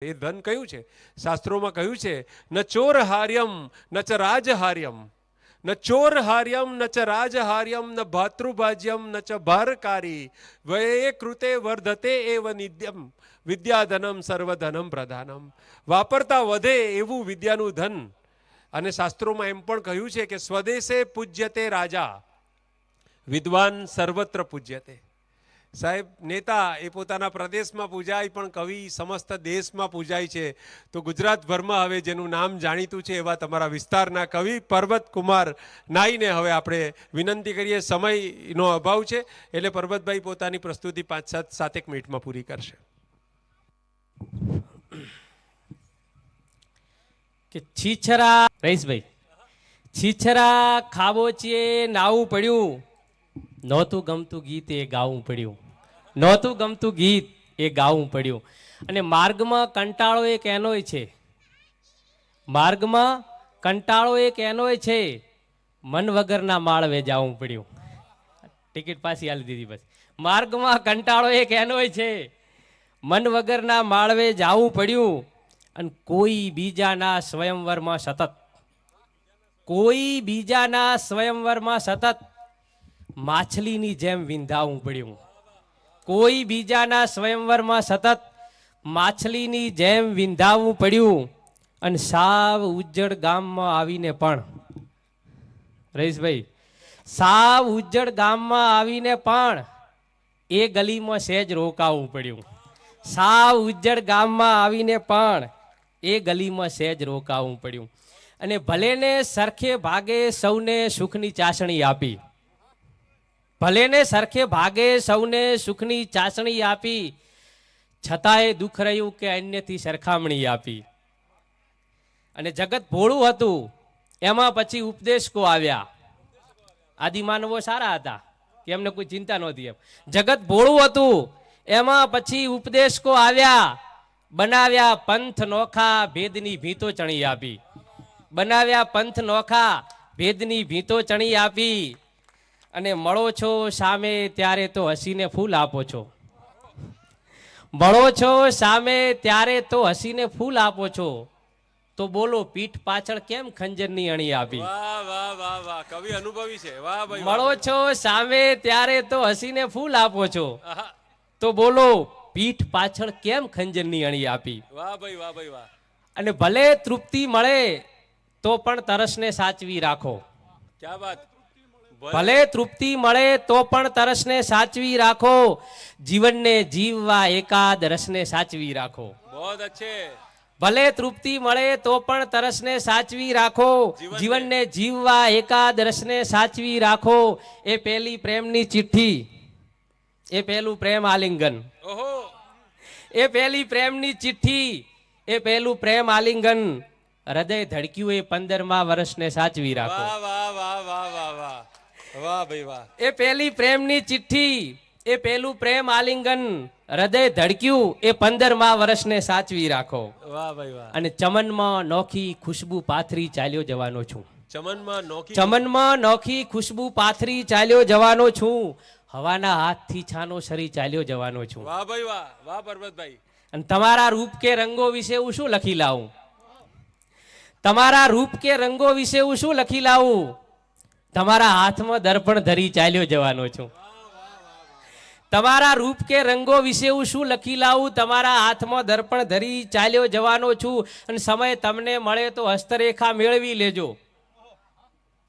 એ ધન કયું છે? શાસ્ત્રોમાં કહ્યું છે ન ચોર હાર્યમ ન ચ રાજહાર્યમ, ન ચોર હાર્યમ ન ચ રાજહાર્યમ, ન ભાતૃભાજ્યમ ન ચ ભારકારી, વયે કૃતે વર્ધતે એવ નિત્યમ, વિદ્યાધનમ સર્વધનમ પ્રધાનમ. વાપરતા વધે એવું વિદ્યાનું ધન. અને શાસ્ત્રોમાં એમ પણ કહ્યું છે કે સ્વદેશે પૂજ્યતે રાજા, વિદ્વાન સર્વત્ર પૂજ્યતે. સાહેબ, નેતા એ પોતાના પ્રદેશમાં પૂજાય, પણ કવિ સમસ્ત દેશમાં પૂજાય છે. તો ગુજરાતભરમાં હવે જેનું નામ જાણીતું છે એવા તમારા વિસ્તારના કવિ પર્વત કુમાર નાઈને હવે આપણે વિનંતી કરીએ. સમયનો અભાવ છે એટલે પર્વતભાઈ પોતાની પ્રસ્તુતિ 5-7 મિનિટમાં પૂરી કરશે. કે છીછરા રહીશભાઈ, છીછરા ખાબોચીએ નાવું પડ્યું, નહોતું ગમતું ગીત એ ગાવું પડ્યું, નહોતું ગમતું ગીત એ ગાવું પડ્યું. અને માર્ગમાં કંટાળો એક એનોય છે, માર્ગમાં કંટાળો એક એનોય છે, મન વગરના માળવે જાવું પડ્યું. ટિકિટ પાછી આલી દીધી. બસ, માર્ગમાં કંટાળો એક એનોય છે, મન વગરના માળવે જાવું પડ્યું. અને કોઈ બીજાના સ્વયંવરમાં સતત, કોઈ બીજાના સ્વયંવરમાં સતત માછલીની જેમ વિંધાવું પડ્યું. કોઈ બીજાના સ્વયંવરમાં સતત માછલીની જેમ વિંધાવું પડ્યું. અને સાવ ઉજ્જડ ગામમાં આવીને પણ, રહીશભાઈ, સાવ ઉજ્જડ ગામમાં આવીને પણ એ ગલીમાં સહેજ રોકાવું પડ્યું. સાવ ઉજ્જડ ગામમાં આવીને પણ એ ગલીમાં સહેજ રોકાવું પડ્યું. અને ભલે ને સરખે ભાગે સૌને સુખની ચાસણી આપી, ભલે ને સરખે ભાગે સૌને સુખની ચાસણી આપી, છતાંય દુઃખ રહ્યું કે અન્યથી સરખામણી આપી. અને જગત ભોળું હતું, એમાં પછી ઉપદેશકો આવ્યા. આદિમાનવો સારા હતા કે એમને કોઈ ચિંતા નહોતી. એમ જગત ભોળું હતું, એમાં પછી ઉપદેશકો આવ્યા. બનાવ્યા પંથ નોખા, ભેદની ભીતો ચણી આપી. બનાવ્યા પંથ નોખા, ભેદની ભીતો ચણી આપી. અને મળો છો સામે ત્યારે તો હસીને ફૂલ આપો છો, મળો છો સામે ત્યારે તો હસીને ફૂલ આપો છો. તો બોલો પીઠ પાછળ કેમ ખંજરની અણી આપી? વાહ વાહ વાહ વાહ, કવિ અનુભવી છે. વાહ ભાઈ, મળો છો સામે ત્યારે તો હસીને ફૂલ આપો છો, તો બોલો પીઠ પાછળ કેમ ખંજરની અણી આપી? વાહ ભાઈ, વાહ ભાઈ વાહ. અને ભલે તૃપ્તિ મળે તો પણ તરસને સાચવી રાખો. ક્યા બાત. ભલે તૃપ્તિ મળે તો પણ તરસને સાચવી રાખો. જીવનને જીવવા એકાદ રસને સાચવી રાખો. બહોત અચ્છે. ભલે તૃપ્તિ મળે તો પણ તરસને સાચવી રાખો. જીવનને જીવવા એકાદ રસને સાચવી રાખો. એ પહેલી પ્રેમની ચિઠ્ઠી, એ પહેલું પ્રેમ આલિંગન, ઓહો, એ પહેલી પ્રેમની ચિઠ્ઠી, એ પહેલું પ્રેમ આલિંગન, હૃદય ધડક્યું એ 15મા વર્ષને સાચવી રાખો. વાહ વાહ વાહ વાહ વાહ વાહ, વાહ ભાઈ વાહ. એ પહેલી પ્રેમની ચિઠ્ઠી, એ પહેલું પ્રેમ આલિંગન, હૃદય ધડક્યું એ 15મા વર્ષને સાચવી રાખો. વાહ ભાઈ વાહ. અને ચમનમાં નોખી ખુશ્બુ પાથરી ચાલ્યો જવાનો છું. ચમનમાં નોખી, ચમનમાં નોખી ખુશ્બુ પાથરી ચાલ્યો જવાનો છું. હવાના હાથથી છાનો સરી ચાલ્યો જવાનો છું. વાહ ભાઈ વાહ, વાહ પર્વતભાઈ. અને તમારા રૂપ કે રંગો વિશે હું શું લખી લાવું? તમારા રૂપ કે રંગો વિશે હું શું લખી લાવું? તમારા હાથમાં દર્પણ ધરી ચાલ્યો જવાનો છું. તમારા રૂપ કે રંગો વિશે હું શું લખી લાવું? તમારા હાથમાં દર્પણ ધરી ચાલ્યો જવાનો છું. અને સમય તમને મળે તો હસ્તરેખા મેળવી લેજો.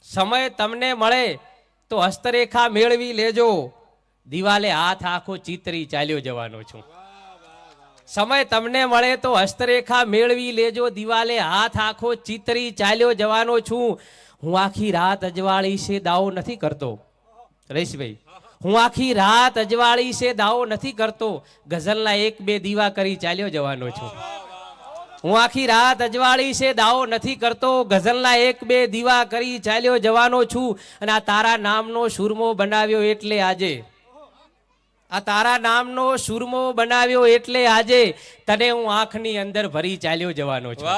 સમય તમને મળે તો હસ્તરેખા મેળવી લેજો. દિવાલે હાથ આખો ચિતરી ચાલ્યો જવાનો છું. સમય તમને મળે તો હસ્તરેખા મેળવી લેજો. દિવાલે હાથ આખો ચિતરી ચાલ્યો જવાનો છું. હું આખી રાત અજવાળી છે દાવો નથી કરતો, રહીશભાઈ, હું આખી રાત અજવાળી છે દાવો નથી કરતો. ગઝલના 1-2 દીવા કરી ચાલ્યો જવાનો છું. હું આખી રાત અજવાળી છે દાવો નથી કરતો. ગઝલના 1-2 દીવા કરી ચાલ્યો જવાનો છું. અને આ તારા નામનો સુરમો બનાવ્યો એટલે આજે, આ તારા નામનો સુરમો બનાવ્યો એટલે આજે તને હું આંખની અંદર ભરી ચાલ્યો જવાનો છું.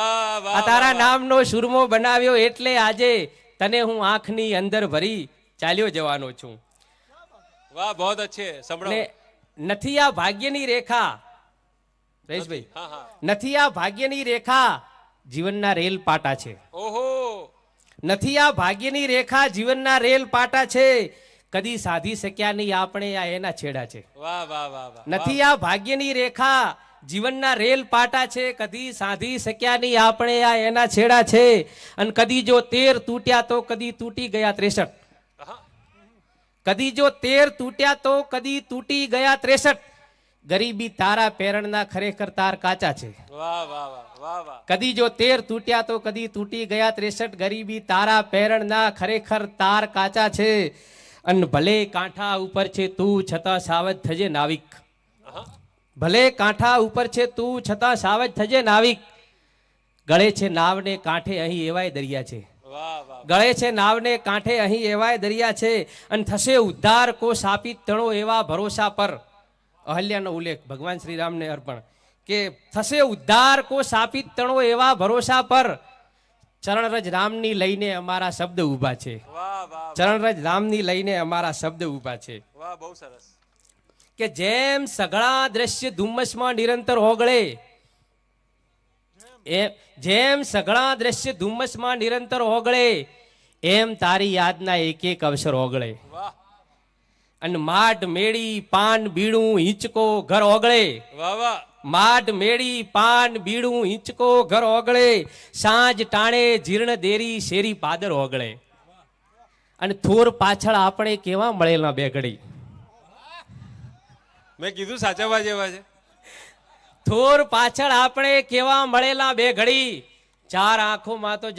આ તારા નામનો સુરમો બનાવ્યો એટલે આજે તને હું આંખની અંદર ભરી ચાલ્યો જવાનો છું. વાહ, બહોત અચ્છે. સંભળાવો. નથી આ ભાગ્યની રેખા, પરેશભાઈ હા હા નથી આ ભાગ્યની રેખા જીવનના રેલ પાટા છે. ઓહો નથી આ ભાગ્યની રેખા જીવનના રેલ પાટા છે. કદી સાધી શક્યા નહીં આપણે આ એના છેડા છે. વાહ વાહ વાહ વાહ નથી આ ભાગ્યની રેખા જીવનના રેલ પાટા છે. કદી સાધી શક્યા નહીં આપણે આ એના છેડા છે. અને કદી જો 13 તૂટ્યા તો કદી તૂટી ગયા 63. હા. કદી જો 13 તૂટ્યા તો કદી તૂટી ગયા 63. ગરીબી તારા પેરણના ખરેખર તાર કાચા છે. વાહ વાહ વાહ વાહ વાહ કદી જો 13 તૂટ્યા તો કદી તૂટી ગયા 63. ગરીબી તારા પેરણના ખરેખર તાર કાચા છે. અન ભલે કાંઠા ઉપર છે તું છતાં સાવધ થજે નાવિક. હા. ભલે કાંઠા ઉપર છે તું છતાં સાવધ થજે નાવિક. ગળે છે નાવને કાંઠે અહીં એવાય દરિયા છે. વાહ વાહ ગળે છે નાવને કાંઠે અહીં એવાય દરિયા છે. અને થશે ઉદ્ધાર કો સાપિત તણો એવા ભરોસા પર. અહલ્યાનો ઉલ્લેખ ભગવાન શ્રી રામને અર્પણ કે થશે ઉદ્ધાર કો સાપિત તણો એવા ભરોસા પર. ચરણરજ રામની લઈને અમારા શબ્દ ઊભા છે. વાહ વાહ ચરણરજ રામની લઈને અમારા શબ્દ ઊભા છે. વાહ બહુ સરસ કે જેમ સઘળા દ્રશ્ય ધુમ્મસમાં નિરંતર ઓગળે, જેમ સઘળા દ્રશ્ય ધુમ્મસમાં નિરંતર ઓગળે, એમ તારી યાદના એક એક અવસર ઓગળે. વાહ અને માઢ મેળી પાન બીડું હિંચકો ઘર ઓગળે. વાહ વાહ માઢ મેળી પાન બીડું હિંચકો ઘર ઓગળે. સાંજ ટાણે જીર્ણ દેરી શેરી પાદર ઓગળે. અને થોર પાછળ આપણે કેવા મળેલા બે ઘડી. મેં કીધું સાચવવા જેવા છે થોર પાછળ આપણે કેવા મળેલા બે ઘડી. ચાર આંખોમાં તો